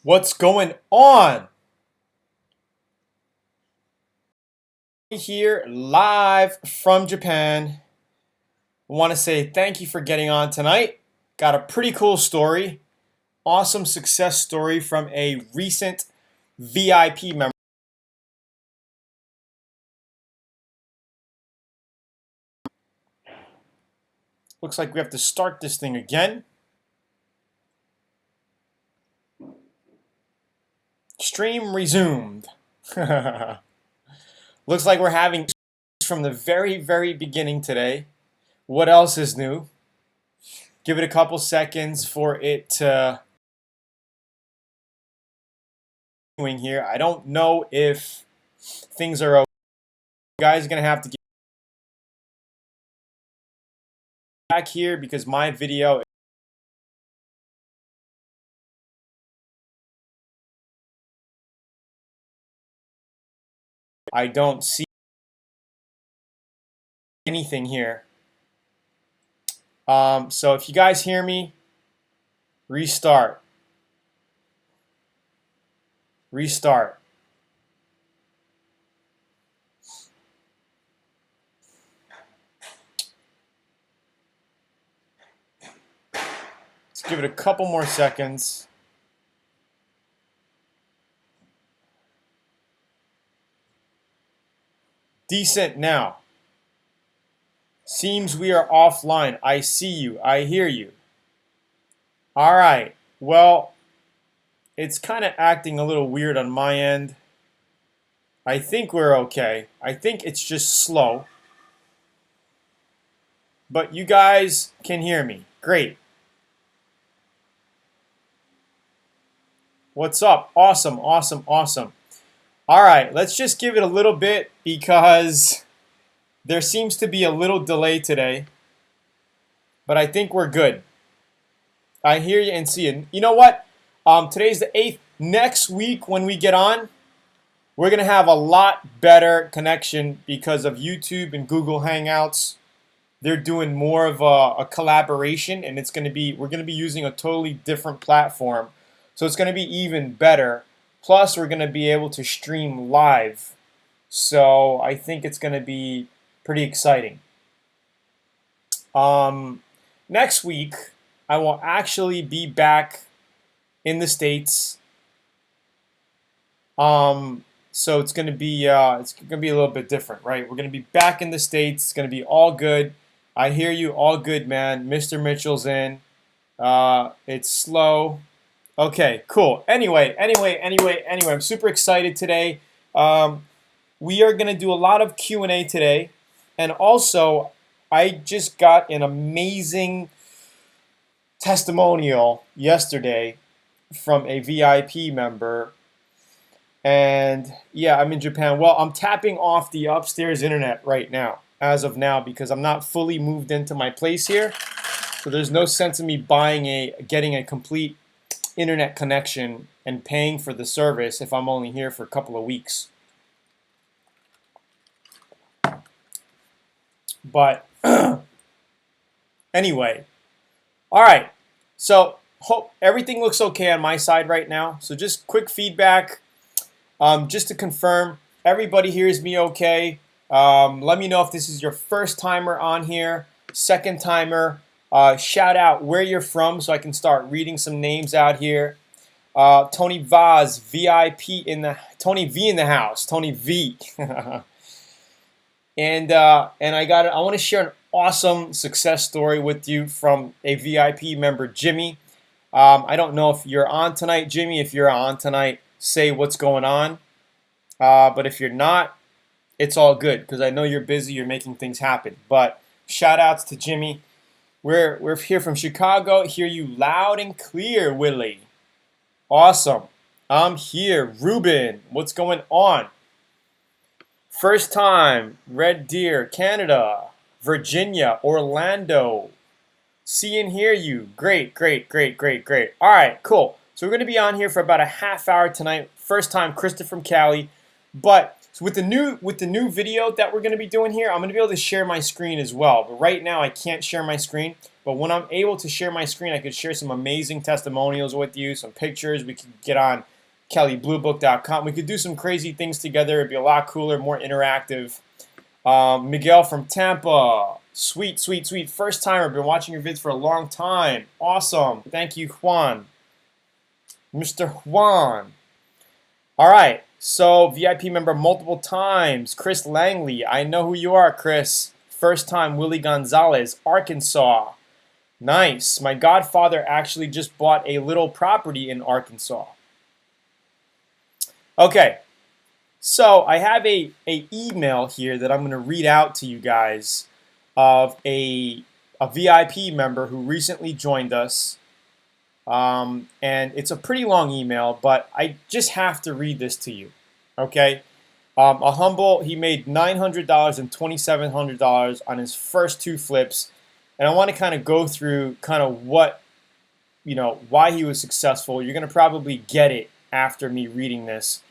What's going on? Here live from Japan. I want to say thank you for getting on tonight. Got a pretty cool story. Awesome success story from a recent VIP member. Looks like we have to start this thing again. Stream resumed. Looks like we're having from the very beginning today. What else is new? Give it a couple seconds for it to here. I don't know if things are okay. You guys are gonna have to get back here because my video I don't see anything here. So if you guys hear me, restart. Restart. Let's give it a couple more seconds. Decent now. Seems we are offline. I see you. I hear you. All right. Well, it's kind of acting a little weird on my end. I think we're okay. I think it's just slow. But you guys can hear me. Great. What's up? Awesome, awesome, awesome. All right, let's just give it a little bit because there seems to be a little delay today. But I think we're good. I hear you and see you. You know what? Today's the 8th. Next week when we get on, we're going to have a lot better connection because of YouTube and Google Hangouts. They're doing more of a collaboration, and we're going to be using a totally different platform. So it's going to be even better. Plus, we're going to be able to stream live. So I think it's going to be pretty exciting. Next week, I will actually be back in the States. So it's going to be a little bit different, right? We're going to be back in the States. It's going to be all good. I hear you, all good, man. Mr. Mitchell's in. It's slow. Okay, cool. Anyway, I'm super excited today. We are going to do a lot of Q&A today. And also, I just got an amazing testimonial yesterday from a VIP member. And yeah, I'm in Japan. Well, I'm tapping off the upstairs internet right now, as of now, because I'm not fully moved into my place here. So there's no sense in me getting a complete internet connection and paying for the service if I'm only here for a couple of weeks. But anyway, all right. So hope everything looks okay on my side right now. So just quick feedback, just to confirm everybody hears me okay. Let me know if this is your first timer on here, second timer. Shout out where you're from so I can start reading some names out here. Tony Vaz, Tony V in the house. Tony V. And I want to share an awesome success story with you from a VIP member, Jimmy. I don't know if you're on tonight, Jimmy. If you're on tonight, say what's going on. But if you're not, it's all good because I know you're busy. You're making things happen. But shout outs to Jimmy. We're here from Chicago. Hear you loud and clear, Willie. Awesome. I'm here. Ruben, what's going on? First time, Red Deer, Canada, Virginia, Orlando. See and hear you. Great. All right, cool. So we're going to be on here for about a half hour tonight. First time, Krista from Cali. But So with the new video that we're going to be doing here, I'm going to be able to share my screen as well. But right now I can't share my screen. But when I'm able to share my screen, I could share some amazing testimonials with you, some pictures. We could get on kellybluebook.com. We could do some crazy things together. It'd be a lot cooler, more interactive. Miguel from Tampa. Sweet, sweet, sweet. First timer. Been watching your vids for a long time. Awesome. Thank you, Juan. Mr. Juan. All right. So, VIP member multiple times. Chris Langley. I know who you are, Chris. First time, Willie Gonzalez, Arkansas. Nice. My godfather actually just bought a little property in Arkansas. Okay. So, I have a email here that I'm going to read out to you guys of a VIP member who recently joined us. And it's a pretty long email, but I just have to read this to you, okay? He made $900 and $2,700 on his first 2 flips, and I want to kind of go through kind of what, why he was successful. You're going to probably get it after me reading this.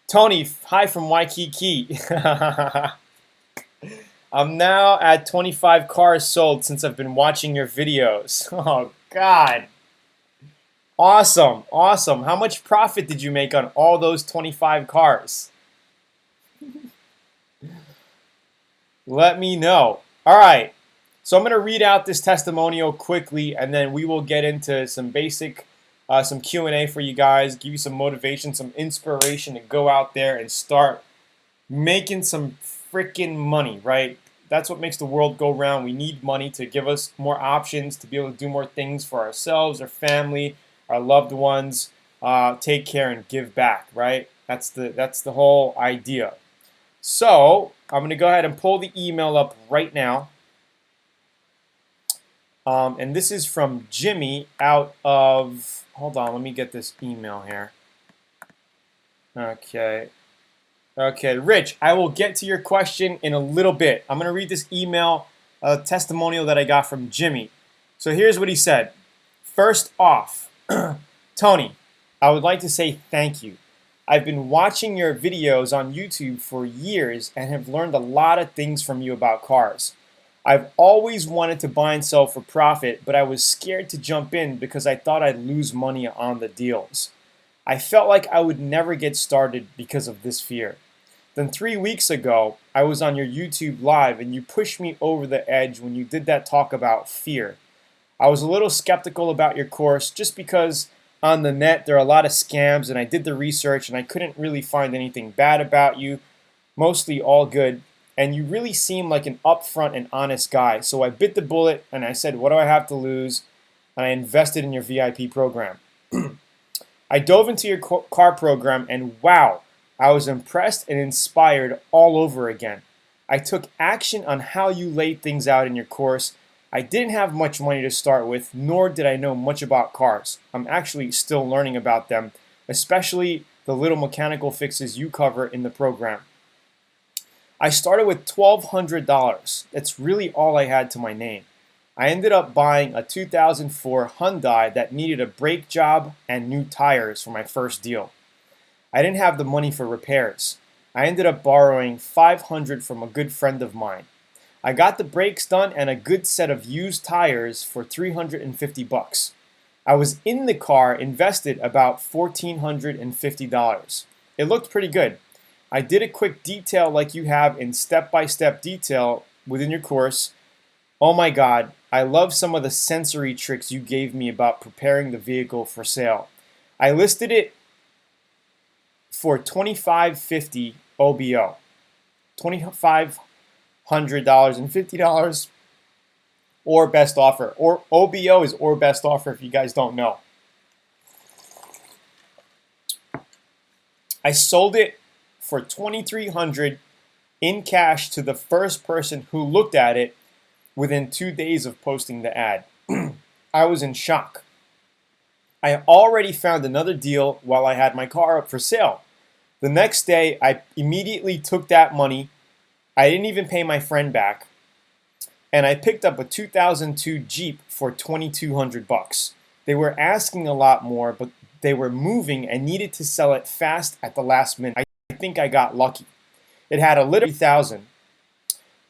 Tony, hi from Waikiki. I'm now at 25 cars sold since I've been watching your videos. Oh, God. Awesome, awesome. How much profit did you make on all those 25 cars? Let me know. All right, so I'm going to read out this testimonial quickly, and then we will get into some basic, some Q&A for you guys, give you some motivation, some inspiration to go out there and start making some freaking money, right? That's what makes the world go round. We need money to give us more options, to be able to do more things for ourselves, our family, our loved ones, take care and give back, right? That's the whole idea. So I'm going to go ahead and pull the email up right now. And this is from Jimmy out of, hold on, let me get this email here. Okay, Rich, I will get to your question in a little bit. I'm going to read this email testimonial that I got from Jimmy. So here's what he said. First off, Tony, I would like to say thank you. I've been watching your videos on YouTube for years and have learned a lot of things from you about cars. I've always wanted to buy and sell for profit, but I was scared to jump in because I thought I'd lose money on the deals. I felt like I would never get started because of this fear. Then 3 weeks ago, I was on your YouTube live and you pushed me over the edge when you did that talk about fear. I was a little skeptical about your course just because on the net there are a lot of scams, and I did the research and I couldn't really find anything bad about you, mostly all good, and you really seem like an upfront and honest guy. So I bit the bullet and I said, what do I have to lose? And I invested in your VIP program. I dove into your car program and wow, I was impressed and inspired all over again. I took action on how you laid things out in your course. I didn't have much money to start with, nor did I know much about cars. I'm actually still learning about them, especially the little mechanical fixes you cover in the program. I started with $1,200. That's really all I had to my name. I ended up buying a 2004 Hyundai that needed a brake job and new tires for my first deal. I didn't have the money for repairs. I ended up borrowing $500 from a good friend of mine. I got the brakes done and a good set of used tires for $350. I was in the car, invested about $1,450. It looked pretty good. I did a quick detail like you have in step-by-step detail within your course. Oh my God, I love some of the sensory tricks you gave me about preparing the vehicle for sale. I listed it for $2,550 OBO. $2,550 or best offer. Or OBO is or best offer if you guys don't know. I sold it for $2,300 in cash to the first person who looked at it within 2 days of posting the ad. I was in shock. I already found another deal while I had my car up for sale. The next day, I immediately took that money. I didn't even pay my friend back. And I picked up a 2002 Jeep for $2,200. They were asking a lot more, but they were moving and needed to sell it fast at the last minute. I think I got lucky. It had a literally 3,000,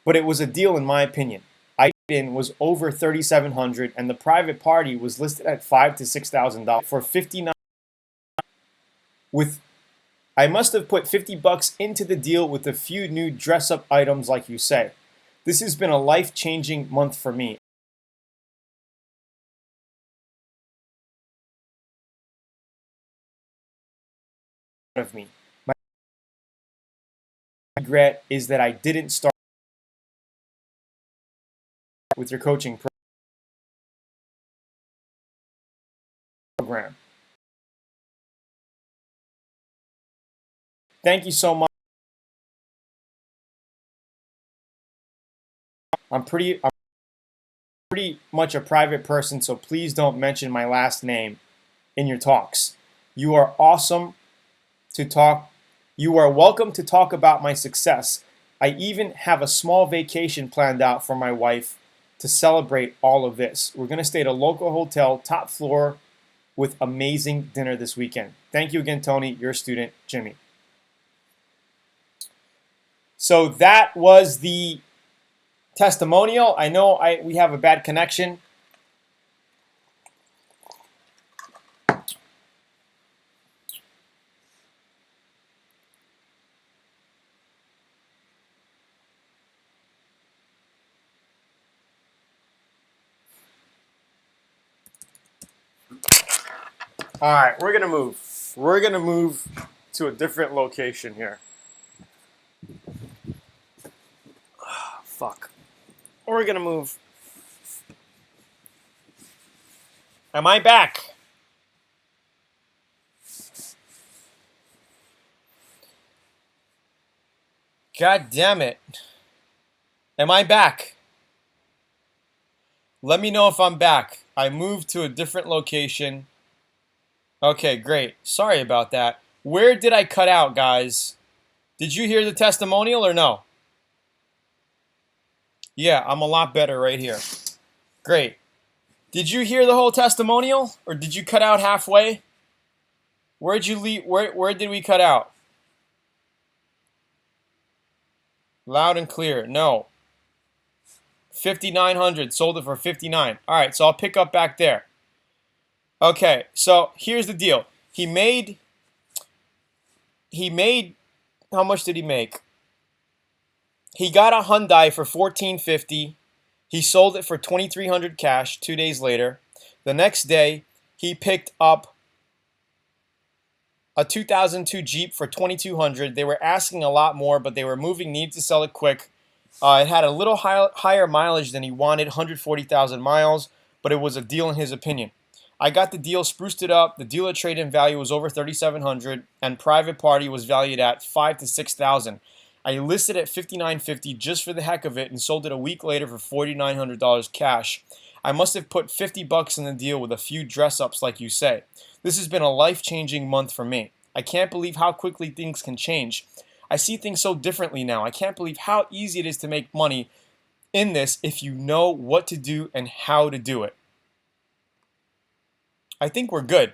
but it was a deal in my opinion. I in was over 3,700, and the private party was listed at $5,000 to $6,000 for 59. With I must have put 50 bucks into the deal with a few new dress-up items, like you say. This has been a life-changing month for me. Of me, my regret is that I didn't start with your coaching program. Thank you so much. I'm pretty much a private person, so please don't mention my last name in your talks. You are awesome to talk. You are welcome to talk about my success. I even have a small vacation planned out for my wife to celebrate all of this. We're going to stay at a local hotel, top floor, with amazing dinner this weekend. Thank you again, Tony, your student, Jimmy. So that was the testimonial. I know we have a bad connection. All right, we're gonna move. We're gonna move to a different location here. Oh, fuck. We're gonna move. Am I back? God damn it. Am I back? Let me know if I'm back. I moved to a different location. Okay, great. Sorry about that. Where did I cut out, guys? Did you hear the testimonial or no? Yeah, I'm a lot better right here. Great. Did you hear the whole testimonial, or did you cut out halfway? Where'd you leave? Where did we cut out? Loud and clear. No. 5,900. Sold it for 59. All right, so I'll pick up back there. Okay, so here's the deal. He made. How much did he make? He got a Hyundai for $1,450. He sold it for $2,300 cash 2 days later. The next day, he picked up a 2002 Jeep for $2,200. They were asking a lot more, but they were moving, needed to sell it quick. It had a little higher mileage than he wanted, 140,000 miles, but it was a deal in his opinion. I got the deal, spruced it up. The dealer trade-in value was over $3,700, and private party was valued at $5,000 to $6,000. I listed at $5,950 just for the heck of it and sold it a week later for $4,900 cash. I must have put 50 bucks in the deal with a few dress-ups, like you say. This has been a life-changing month for me. I can't believe how quickly things can change. I see things so differently now. I can't believe how easy it is to make money in this if you know what to do and how to do it. I think we're good.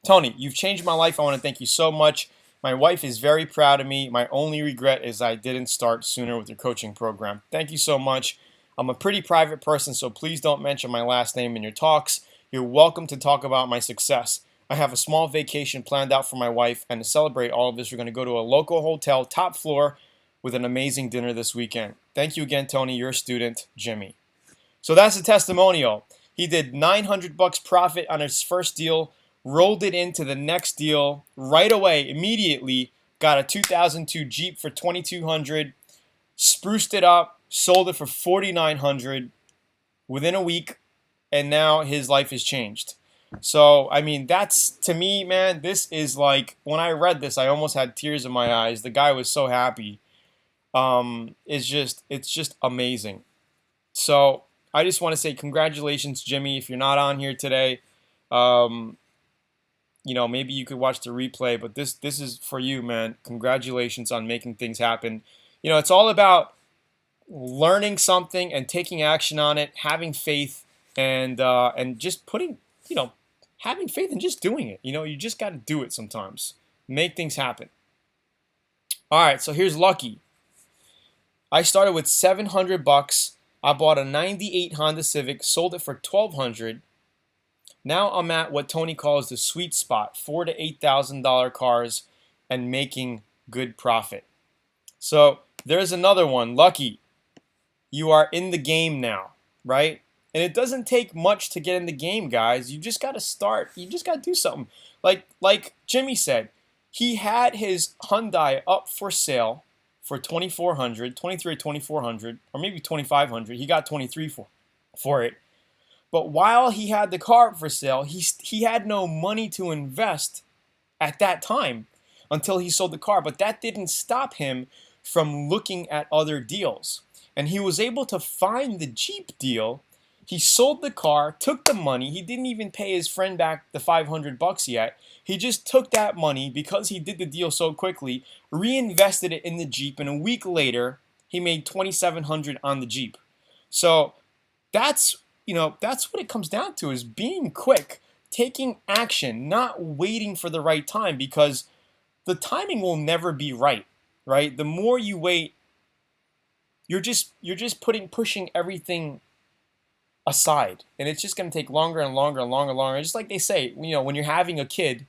Tony, you've changed my life. I want to thank you so much. My wife is very proud of me. My only regret is I didn't start sooner with your coaching program. Thank you so much. I'm a pretty private person, so please don't mention my last name in your talks. You're welcome to talk about my success. I have a small vacation planned out for my wife, and to celebrate all of this, we're going to go to a local hotel, top floor, with an amazing dinner this weekend. Thank you again, Tony. You're a student, Jimmy. So that's a testimonial. He did 900 bucks profit on his first deal, rolled it into the next deal right away, immediately, got a 2002 Jeep for 2,200, spruced it up, sold it for 4,900 within a week, and now his life has changed. So, I mean, that's, to me, man, this is like, when I read this, I almost had tears in my eyes. The guy was so happy. It's just amazing. So, I just want to say congratulations, Jimmy. If you're not on here today, maybe you could watch the replay, but this is for you, man. Congratulations on making things happen. It's all about learning something and taking action on it, having faith, and just putting, having faith and just doing it. You just got to do it sometimes. Make things happen. All right, so here's Lucky. I started with 700 bucks. I bought a 98 Honda Civic, sold it for 1200. Now I'm at what Tony calls the sweet spot, $4,000 to $8,000 cars and making good profit. So there's another one. Lucky, you are in the game now, right? And it doesn't take much to get in the game, guys. You just got to start. You just got to do something. Like Jimmy said, he had his Hyundai up for sale for 2,400, 23 or 2,400, or maybe 2,500. He got 23 for it. But while he had the car for sale, he had no money to invest at that time until he sold the car. But that didn't stop him from looking at other deals. And he was able to find the Jeep deal. He sold the car, took the money. He didn't even pay his friend back the 500 bucks yet. He just took that money because he did the deal so quickly, reinvested it in the Jeep, and a week later, he made 2,700 on the Jeep. So that's what it comes down to, is being quick, taking action, not waiting for the right time, because the timing will never be right, right? The more you wait, you're just pushing everything aside, and it's just going to take longer and longer and longer and longer. Just like they say, when you're having a kid,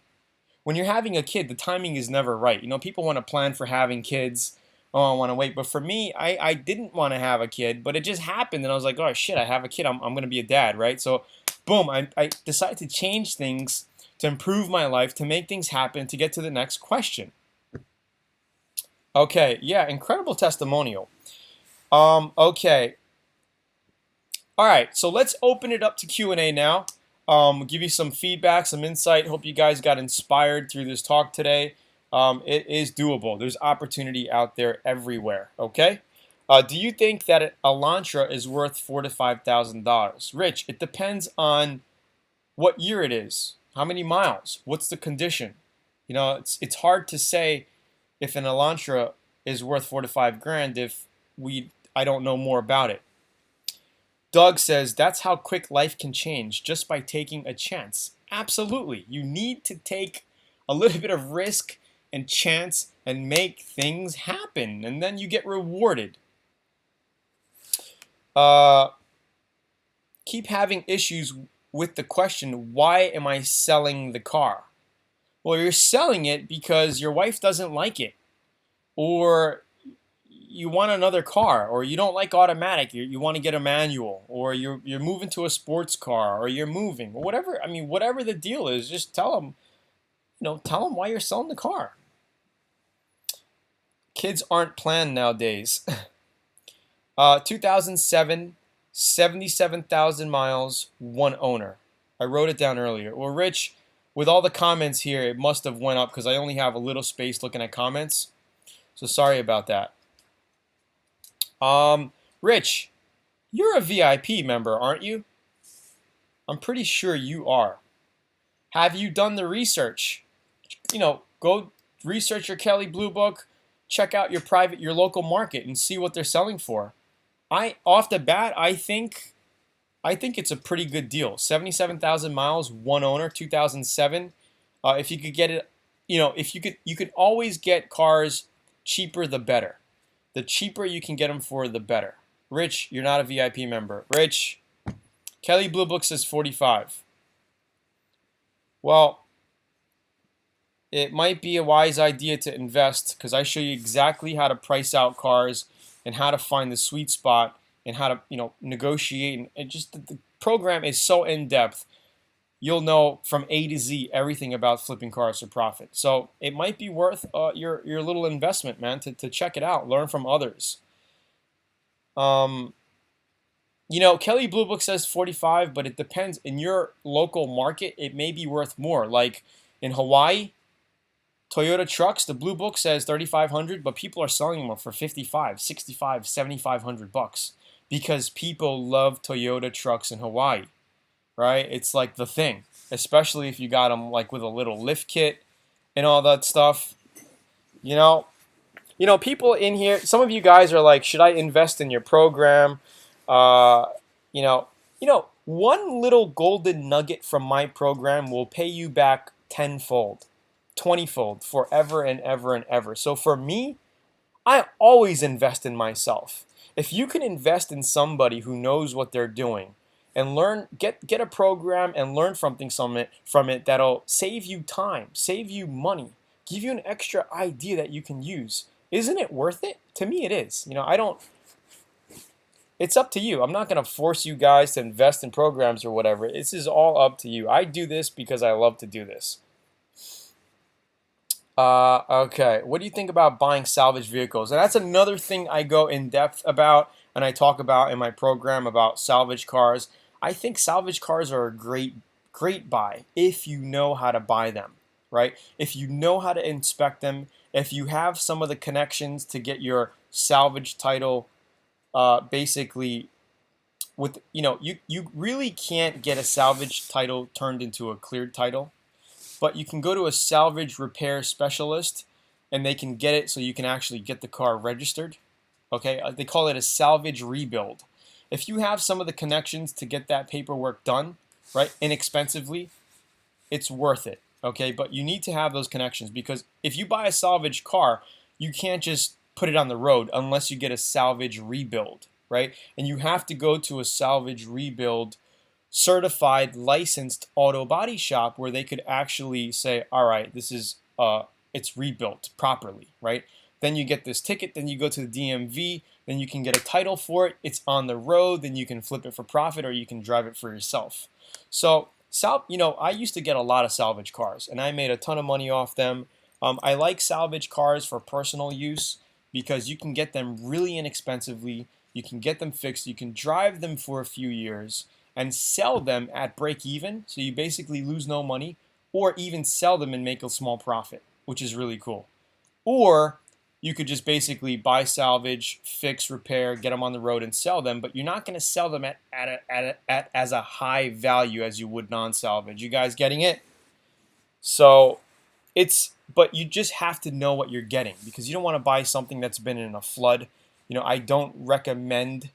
the timing is never right. People want to plan for having kids. Oh, I want to wait. But for me, I didn't want to have a kid, but it just happened, and I was like, oh shit, I have a kid. I'm going to be a dad, right? So, boom, I decided to change things, to improve my life, to make things happen, to get to the next question. Okay, yeah, incredible testimonial. Okay. All right, so let's open it up to Q&A now. Give you some feedback, some insight. Hope you guys got inspired through this talk today. It is doable. There's opportunity out there everywhere, okay? Do you think that an Elantra is worth $4,000 to $5,000? Rich, it depends on what year it is, how many miles, what's the condition. It's hard to say if an Elantra is worth $4,000 to $5,000 if I don't know more about it. Doug says, that's how quick life can change, just by taking a chance. Absolutely. You need to take a little bit of risk and chance and make things happen, and then you get rewarded. Keep having issues with the question, why am I selling the car? Well, you're selling it because your wife doesn't like it, or you want another car, or you don't like automatic, you want to get a manual, or you're moving to a sports car, or you're moving, or whatever. I mean, whatever the deal is, just tell them why you're selling the car. Kids aren't planned nowadays. 2007, 77,000 miles, one owner. I wrote it down earlier. Well, Rich, with all the comments here, it must have went up because I only have a little space looking at comments. So sorry about that. Rich, you're a VIP member, aren't you? I'm pretty sure you are. Have you done the research? Go research your Kelley Blue Book, check out your local market and see what they're selling for. Off the bat, I think it's a pretty good deal. 77,000 miles, one owner, 2007. If you could get it, you could always get cars cheaper, the better. The cheaper you can get them for, the better. Rich, you're not a VIP member. Rich, Kelley Blue Book says 45. Well, it might be a wise idea to invest, because I show you exactly how to price out cars and how to find the sweet spot and how to negotiate. And just the program is so in depth. You'll know from A to Z everything about flipping cars for profit. So it might be worth your little investment, man, to check it out, learn from others. Kelley Blue Book says 45, but it depends. In your local market, it may be worth more. Like in Hawaii, Toyota trucks, the Blue Book says 3,500, but people are selling them for 55, 65, 7,500 bucks because people love Toyota trucks in Hawaii. Right? It's like the thing, especially if you got them like with a little lift kit and all that stuff. People in here, some of you guys are like, should I invest in your program? One little golden nugget from my program will pay you back tenfold, 20-fold, forever and ever and ever. So for me, I always invest in myself. If you can invest in somebody who knows what they're doing and learn, get a program and learn something from it that'll save you time, save you money, give you an extra idea that you can use. Isn't it worth it? To me, it is. I don't. It's up to you. I'm not going to force you guys to invest in programs or whatever. This is all up to you. I do this because I love to do this. Okay, what do you think about buying salvage vehicles? And that's another thing I go in depth about and I talk about in my program about salvage cars. I think salvage cars are a great buy if you know how to buy them, right? If you know how to inspect them, if you have some of the connections to get your salvage title, basically with, you really can't get a salvage title turned into a cleared title. But you can go to a salvage repair specialist and they can get it so you can actually get the car registered. Okay, they call it a salvage rebuild. If you have some of the connections to get that paperwork done, right, inexpensively, it's worth it. Okay, but you need to have those connections because if you buy a salvage car, you can't just put it on the road unless you get a salvage rebuild, right? And you have to go to a salvage rebuild certified licensed auto body shop where they could actually say, all right, this is it's rebuilt properly, right? Then you get this ticket, then you go to the DMV, then you can get a title for it, it's on the road, then you can flip it for profit or you can drive it for yourself. So I used to get a lot of salvage cars and I made a ton of money off them. I like salvage cars for personal use because you can get them really inexpensively, you can get them fixed, you can drive them for a few years and sell them at break even, so you basically lose no money, or even sell them and make a small profit, which is really cool. Or you could just basically buy salvage, fix, repair, get them on the road and sell them, but you're not going to sell them at as a high value as you would non-salvage. You guys getting it? So but you just have to know what you're getting because you don't want to buy something that's been in a flood. I don't recommend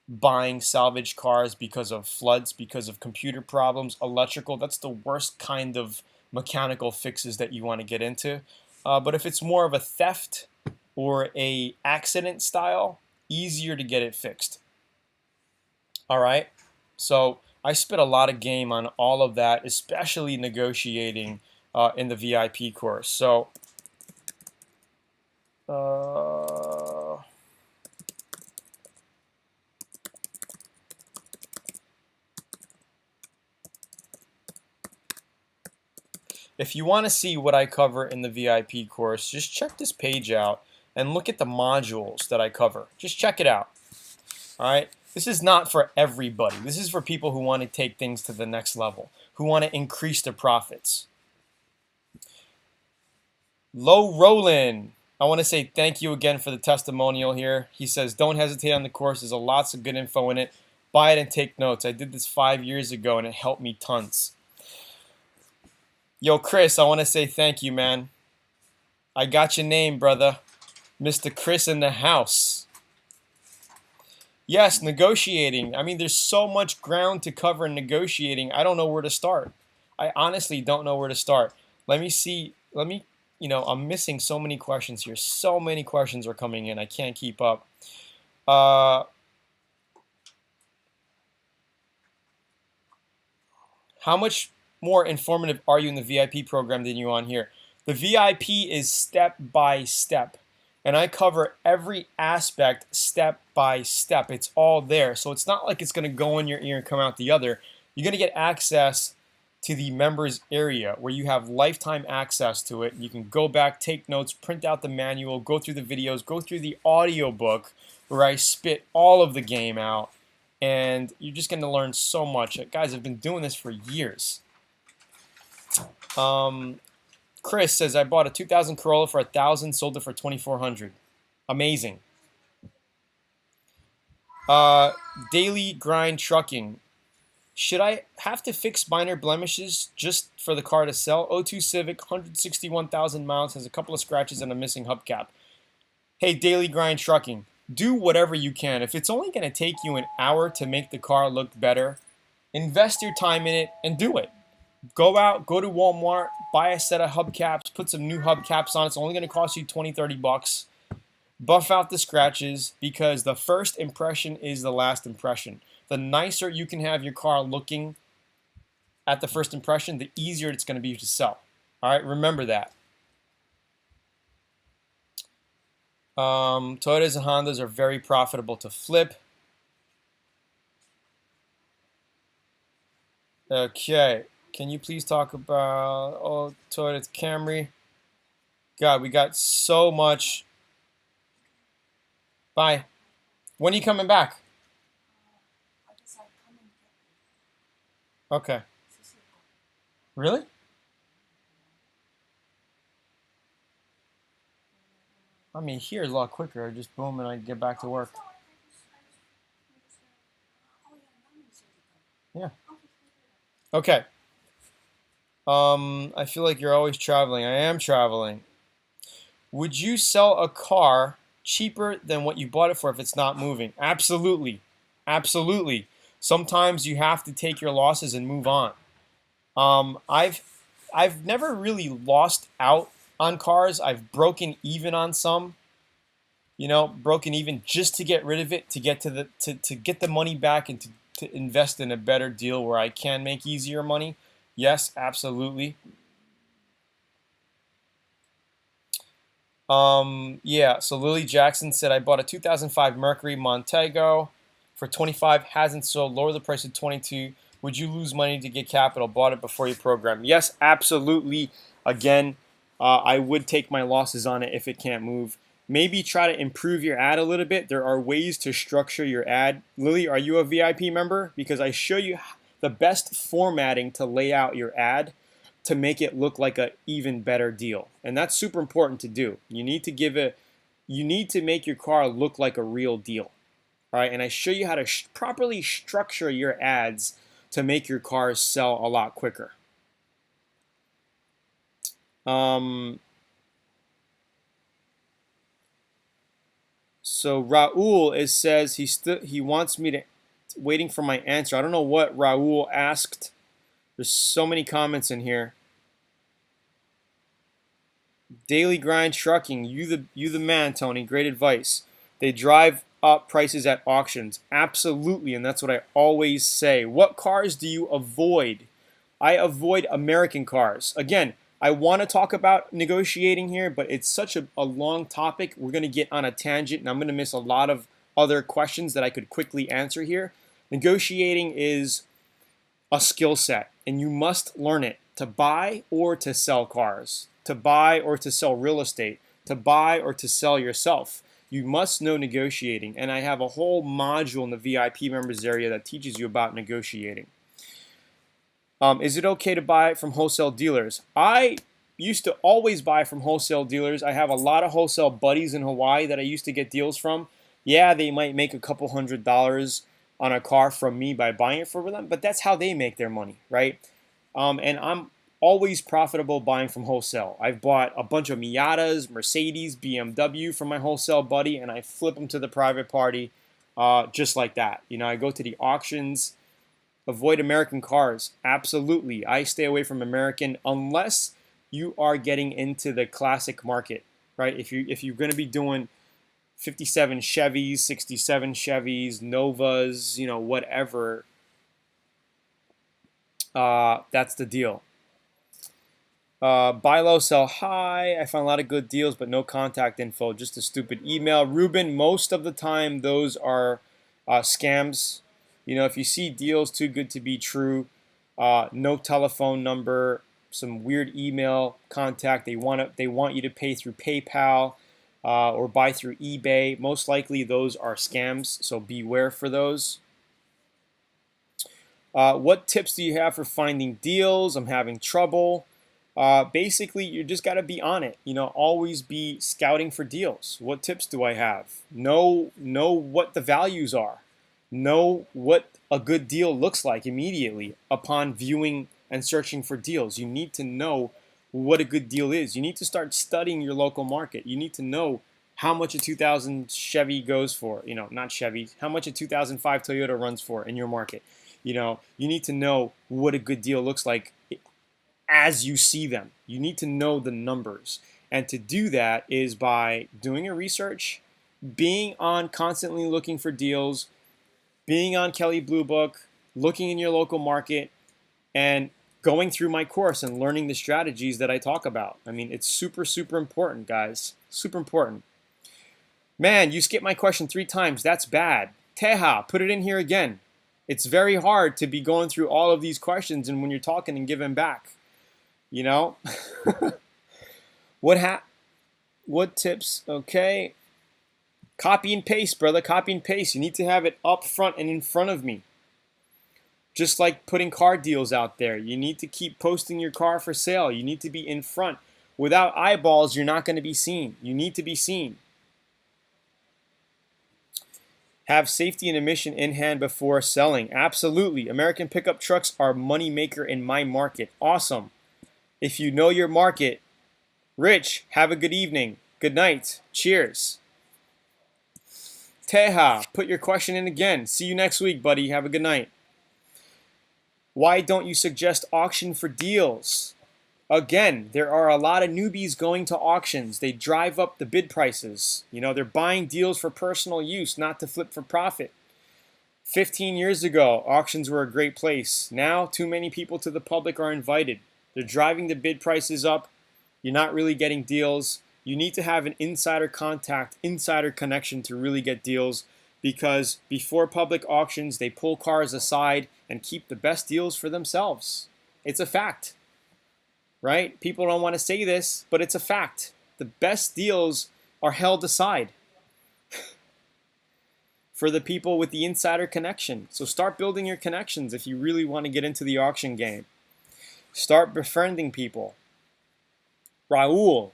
buying salvage cars because of floods, because of computer problems, electrical. That's the worst kind of mechanical fixes that you want to get into. But if it's more of a theft or a accident style, easier to get it fixed. All right. So I spit a lot of game on all of that, especially negotiating in the VIP course. So if you want to see what I cover in the VIP course, just check this page out and look at the modules that I cover. Just check it out. All right? This is not for everybody. This is for people who want to take things to the next level, who want to increase their profits. Low Rollin'. I want to say thank you again for the testimonial here. He says, don't hesitate on the course. There's lots of good info in it. Buy it and take notes. I did this 5 years ago and it helped me tons. Yo, Chris, I want to say thank you, man. I got your name, brother. Mr. Chris in the house. Yes, negotiating. I mean, there's so much ground to cover in negotiating. I don't know where to start. I honestly don't know where to start. Let me see. I'm missing so many questions here. So many questions are coming in. I can't keep up. How much more informative are you in the VIP program than you on here? The VIP is step by step, and I cover every aspect step by step. It's all there, so it's not like it's going to go in your ear and come out the other. You're going to get access to the members area where you have lifetime access to it. You can go back, take notes, print out the manual, go through the videos, go through the audio book where I spit all of the game out, and you're just going to learn so much. Guys, I've been doing this for years. Chris says, I bought a 2000 Corolla for $1,000, sold it for $2,400. Amazing. Daily Grind Trucking. Should I have to fix minor blemishes just for the car to sell? '02 Civic, 161,000 miles, has a couple of scratches and a missing hubcap. Hey, Daily Grind Trucking, do whatever you can. If it's only going to take you an hour to make the car look better, invest your time in it and do it. Go out, go to Walmart, buy a set of hubcaps, put some new hubcaps on. It's only going to cost you $20, $30. Buff out the scratches because the first impression is the last impression. The nicer you can have your car looking at the first impression, the easier it's going to be to sell. All right, remember that. Toyotas and Hondas are very profitable to flip. Okay, can you please talk about Toyota Camry? God, we got so much. Bye. When are you coming back? Okay. Really? I mean, here is a lot quicker. I just boom and I get back to work. Yeah. Okay. I feel like you're always traveling. I am traveling. Would you sell a car cheaper than what you bought it for if it's not moving? Absolutely. Absolutely. Sometimes you have to take your losses and move on. I've never really lost out on cars. I've broken even on some. Broken even just to get rid of it, to get to get the money back and to invest in a better deal where I can make easier money. Yes, absolutely. Yeah, so Lily Jackson said, I bought a 2005 Mercury Montego for 25, hasn't sold, lower the price to 22. Would you lose money to get capital? Bought it before you program. Yes, absolutely. Again, I would take my losses on it if it can't move. Maybe try to improve your ad a little bit. There are ways to structure your ad. Lily, are you a VIP member? Because I show you the best formatting to lay out your ad to make it look like an even better deal. And that's super important to do. You need to make your car look like a real deal. All right, and I show you how to properly structure your ads to make your cars sell a lot quicker. So Raul says he wants me to waiting for my answer. I don't know what Raul asked. There's so many comments in here. Daily Grind Trucking, you the man, Tony. Great advice. They drive up prices at auctions. Absolutely, and that's what I always say. What cars do you avoid? I avoid American cars. Again, I want to talk about negotiating here, but it's such a long topic. We're going to get on a tangent, and I'm going to miss a lot of other questions that I could quickly answer here. Negotiating is a skill set, and you must learn it to buy or to sell cars, to buy or to sell real estate, to buy or to sell yourself. You must know negotiating, and I have a whole module in the VIP members area that teaches you about negotiating. Is it okay to buy from wholesale dealers? I used to always buy from wholesale dealers. I have a lot of wholesale buddies in Hawaii that I used to get deals from. Yeah, they might make a couple $100 on a car from me by buying it for them, but that's how they make their money, right? And I'm always profitable buying from wholesale. I've bought a bunch of Miatas, Mercedes, BMW from my wholesale buddy, and I flip them to the private party just like that. I go to the auctions. Avoid American cars. Absolutely. I stay away from American unless you are getting into the classic market, right? If you're going to be doing 57 Chevys, 67 Chevys, Novas, whatever, that's the deal. Buy low, sell high. I found a lot of good deals, but no contact info. Just a stupid email. Ruben, most of the time those are scams. If you see deals too good to be true, no telephone number, some weird email contact. They want you to pay through PayPal or buy through eBay. Most likely those are scams, so beware for those. What tips do you have for finding deals? I'm having trouble. Basically, you just got to be on it. Always be scouting for deals. What tips do I have? Know what the values are. Know what a good deal looks like immediately upon viewing and searching for deals. You need to know what a good deal is. You need to start studying your local market. You need to know how much a 2000 Chevy goes for. Not Chevy. How much a 2005 Toyota runs for in your market. You need to know what a good deal looks like as you see them. You need to know the numbers. And to do that is by doing your research being on constantly looking for deals, being on Kelly Blue Book, looking in your local market, and going through my course and learning the strategies that I talk about. I mean, it's super, super important, guys. Super important. Man, you skipped my question 3 times. That's bad. Teja, put it in here again. It's very hard to be going through all of these questions and when you're talking and giving back. You know? What tips? Okay. Copy and paste, brother. Copy and paste. You need to have it up front and in front of me. Just like putting car deals out there. You need to keep posting your car for sale. You need to be in front. Without eyeballs, you're not going to be seen. You need to be seen. Have safety and emission in hand before selling. Absolutely. American pickup trucks are money maker in my market. Awesome. If you know your market, Rich, have a good evening. Good night. Cheers. Teja, put your question in again. See you next week, buddy. Have a good night. Why don't you suggest auction for deals? Again, there are a lot of newbies going to auctions. They drive up the bid prices. You know, they're buying deals for personal use, not to flip for profit. 15 years ago, auctions were a great place. Now, too many people to the public are invited. They're driving the bid prices up. You're not really getting deals. You need to have an insider contact, insider connection to really get deals, because before public auctions, they pull cars aside and keep the best deals for themselves. It's a fact. Right? People don't want to say this, but it's a fact. The best deals are held aside for the people with the insider connection. So start building your connections if you really want to get into the auction game. Start befriending people. Raul,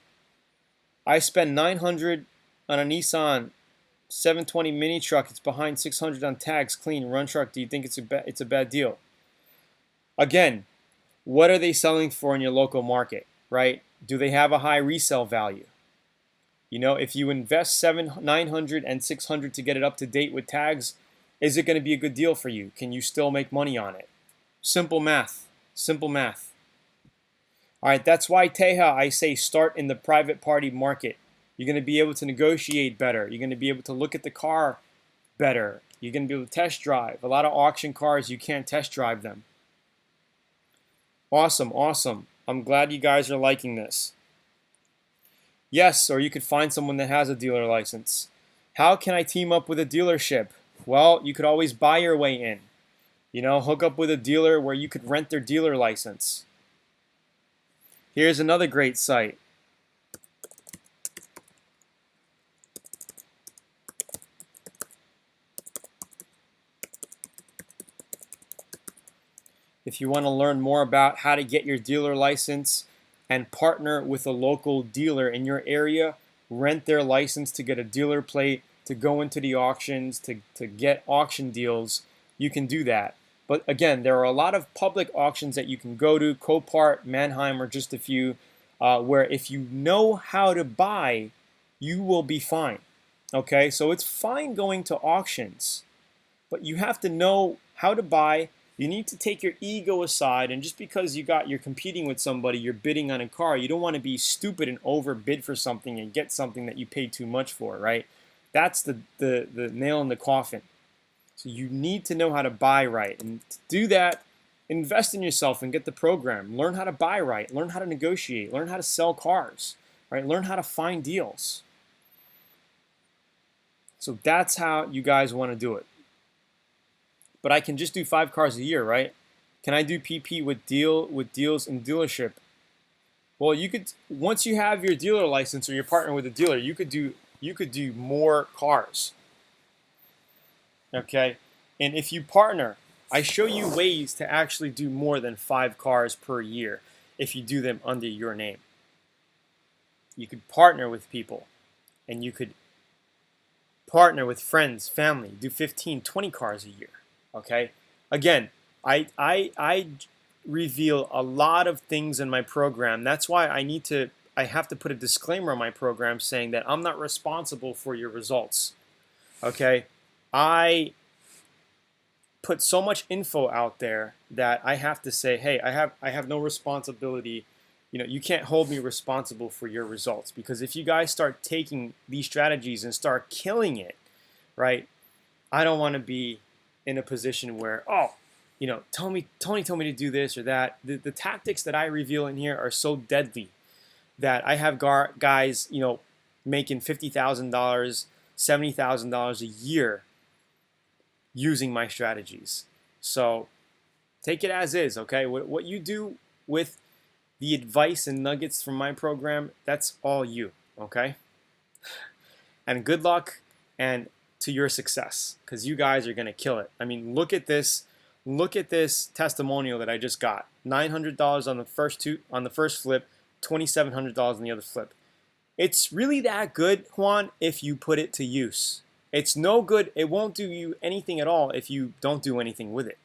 I spend $900 on a Nissan 720 mini truck. It's behind $600 on tags, clean, run truck. Do you think it's a bad deal? Again, what are they selling for in your local market, right? Do they have a high resale value? You know, if you invest $900 and $600 to get it up to date with tags, is it going to be a good deal for you? Can you still make money on it? Simple math. Simple math. All right, that's why, Teja, I say start in the private party market. You're going to be able to negotiate better. You're going to be able to look at the car better. You're going to be able to test drive. A lot of auction cars, you can't test drive them. Awesome, awesome. I'm glad you guys are liking this. Yes, or you could find someone that has a dealer license. How can I team up with a dealership? Well, you could always buy your way in. You know, hook up with a dealer where you could rent their dealer license. Here's another great site. If you want to learn more about how to get your dealer license and partner with a local dealer in your area, rent their license to get a dealer plate, to go into the auctions, to get auction deals, you can do that. But again, there are a lot of public auctions that you can go to, Copart, Mannheim, or just a few, where if you know how to buy, you will be fine. Okay, so it's fine going to auctions, but you have to know how to buy. You need to take your ego aside, and just because you're competing with somebody, you're bidding on a car, you don't want to be stupid and overbid for something and get something that you paid too much for, right? That's the nail in the coffin. So you need to know how to buy right, and to do that, invest in yourself and get the program. Learn how to buy right, learn how to negotiate, learn how to sell cars, right? Learn how to find deals. So that's how you guys want to do it. But I can just do 5 cars a year, right? Can I do PP with deals in dealership? Well, you could, once you have your dealer license or you're partnering with a dealer, you could do more cars. Okay? And if you partner, I show you ways to actually do more than 5 cars per year if you do them under your name. You could partner with people, and you could partner with friends, family, do 15, 20 cars a year. Okay? Again, I reveal a lot of things in my program. That's why I have to put a disclaimer on my program saying that I'm not responsible for your results. Okay? I put so much info out there that I have to say, hey, I have no responsibility you can't hold me responsible for your results, because if you guys start taking these strategies and start killing it, right? I don't want to be in a position where, Tony told me to do this or that. The tactics that I reveal in here are so deadly that I have guys, making $50,000, $70,000 a year using my strategies. So take it as is, okay? What you do with the advice and nuggets from my program, that's all you, okay? And good luck and to your success, because you guys are gonna kill it. I mean, look at this testimonial that I just got. $900 on the first flip, $2,700 on the other flip. It's really that good, Juan, if you put it to use. It's no good. It won't do you anything at all if you don't do anything with it.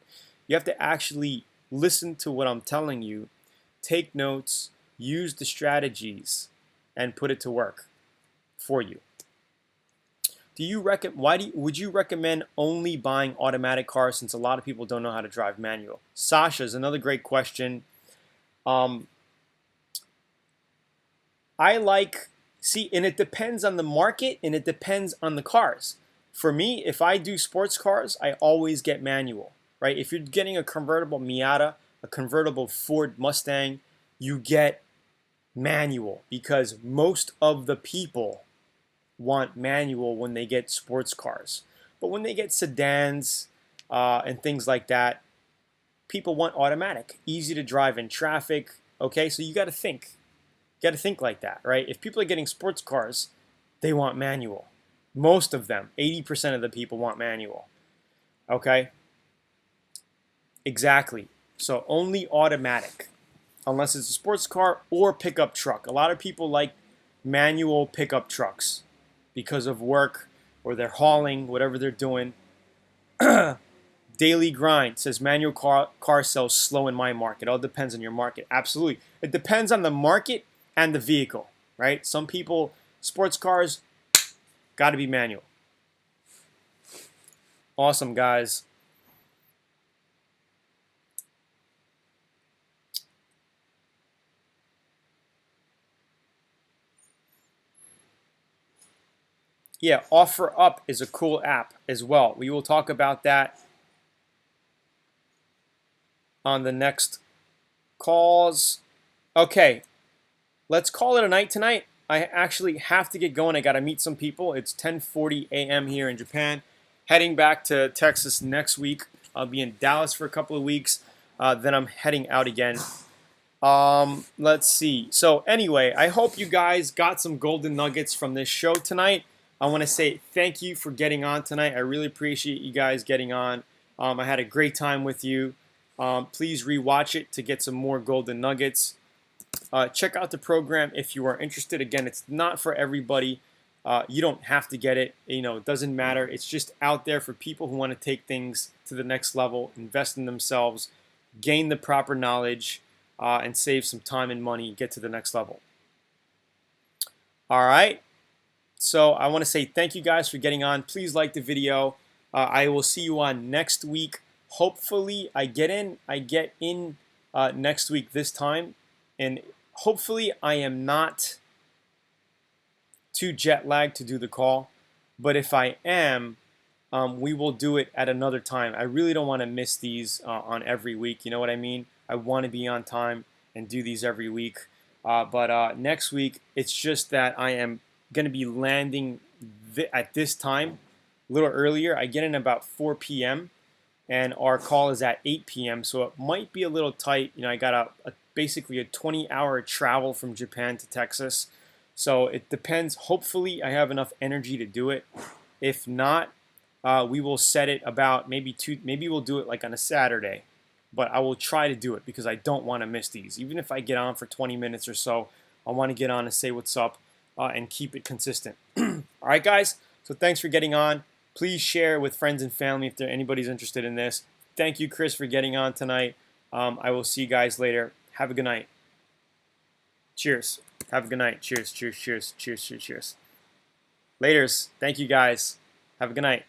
You have to actually listen to what I'm telling you, take notes, use the strategies, and put it to work for you. Would you recommend only buying automatic cars, since a lot of people don't know how to drive manual? Sasha is another great question. And it depends on the market and it depends on the cars. For me, if I do sports cars, I always get manual, right? If you're getting a convertible Miata, a convertible Ford Mustang, you get manual, because most of the people want manual when they get sports cars. But when they get sedans and things like that, people want automatic, easy to drive in traffic. Okay, so you got to think. You got to think like that, right? If people are getting sports cars, they want manual. Most of them, 80% of the people want manual. Okay? Exactly. So only automatic, unless it's a sports car or pickup truck. A lot of people like manual pickup trucks because of work, or they're hauling, whatever they're doing. Daily Grind says manual car sells slow in my market. It all depends on your market. Absolutely. It depends on the market and the vehicle, right? Some people, sports cars, got to be manual. Awesome, guys. Yeah, OfferUp is a cool app as well. We will talk about that on the next calls. Okay, let's call it a night tonight. I actually have to get going. I got to meet some people. It's 10:40 a.m. here in Japan. Heading back to Texas next week. I'll be in Dallas for a couple of weeks. Then I'm heading out again. Let's see. So anyway, I hope you guys got some golden nuggets from this show tonight. I want to say thank you for getting on tonight. I really appreciate you guys getting on. I had a great time with you. Please rewatch it to get some more golden nuggets. Check out the program if you are interested. Again, it's not for everybody. You don't have to get it. It doesn't matter. It's just out there for people who want to take things to the next level, invest in themselves, gain the proper knowledge, and save some time and money, get to the next level. All right. So I want to say thank you guys for getting on. Please like the video. I will see you on next week. Hopefully I get in next week this time. And hopefully I am not too jet lagged to do the call. But if I am, we will do it at another time. I really don't want to miss these on every week. You know what I mean? I want to be on time and do these every week. But next week, it's just that I am going to be landing at this time, a little earlier. I get in about 4 p.m. and our call is at 8 p.m. So it might be a little tight. I got basically a 20-hour travel from Japan to Texas. So it depends. Hopefully I have enough energy to do it. If not, we will set it about maybe we'll do it like on a Saturday. But I will try to do it because I don't want to miss these. Even if I get on for 20 minutes or so, I want to get on and say what's up and keep it consistent. All right, guys. So thanks for getting on. Please share with friends and family if anybody's interested in this. Thank you, Chris, for getting on tonight. I will see you guys later. Have a good night. Cheers. Have a good night. Cheers, cheers, cheers, cheers, cheers, cheers. Laters. Thank you, guys. Have a good night.